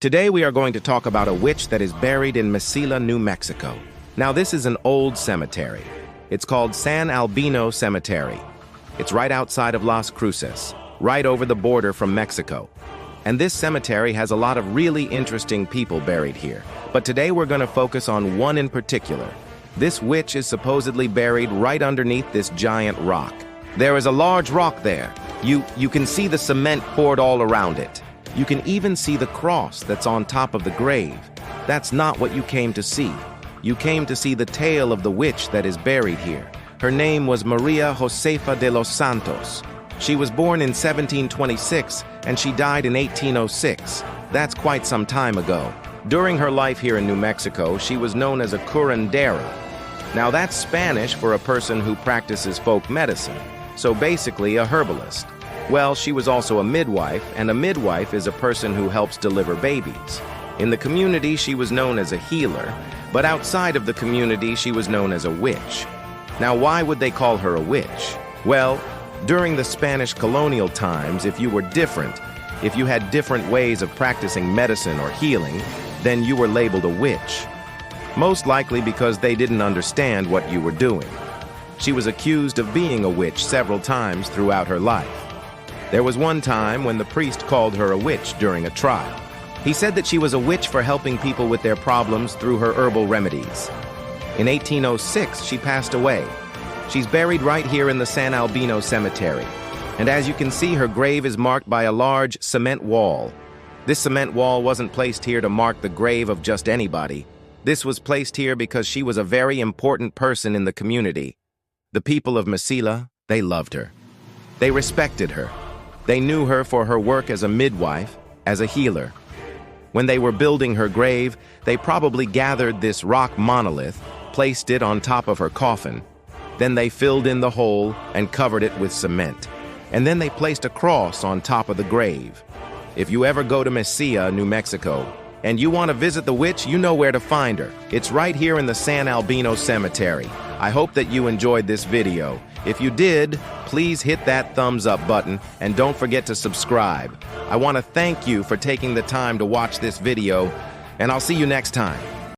Today we are going to talk about a witch that is buried in Mesilla, New Mexico. Now this is an old cemetery. It's called San Albino Cemetery. It's right outside of Las Cruces, right over the border from Mexico. And this cemetery has a lot of really interesting people buried here. But today we're going to focus on one in particular. This witch is supposedly buried right underneath this giant rock. There is a large rock there. You can see the cement poured all around it. You can even see the cross that's on top of the grave. That's not what you came to see. You came to see the tale of the witch that is buried here. Her name was Maria Josefa de los Santos. She was born in 1726 and she died in 1806. That's quite some time ago. During her life here in New Mexico, she was known as a curandera. Now that's Spanish for a person who practices folk medicine, so basically a herbalist. Well, she was also a midwife, and a midwife is a person who helps deliver babies. In the community, she was known as a healer, but outside of the community, she was known as a witch. Now, why would they call her a witch? Well, during the Spanish colonial times, if you were different, if you had different ways of practicing medicine or healing, then you were labeled a witch. Most likely because they didn't understand what you were doing. She was accused of being a witch several times throughout her life. There was one time when the priest called her a witch during a trial. He said that she was a witch for helping people with their problems through her herbal remedies. In 1806, she passed away. She's buried right here in the San Albino Cemetery. And as you can see, her grave is marked by a large cement wall. This cement wall wasn't placed here to mark the grave of just anybody. This was placed here because she was a very important person in the community. The people of Mesilla, they loved her. They respected her. They knew her for her work as a midwife, as a healer. When they were building her grave, they probably gathered this rock monolith, placed it on top of her coffin. Then they filled in the hole and covered it with cement. And then they placed a cross on top of the grave. If you ever go to Mesilla, New Mexico, and you want to visit the witch, you know where to find her. It's right here in the San Albino Cemetery. I hope that you enjoyed this video. If you did, please hit that thumbs up button and don't forget to subscribe. I want to thank you for taking the time to watch this video, and I'll see you next time.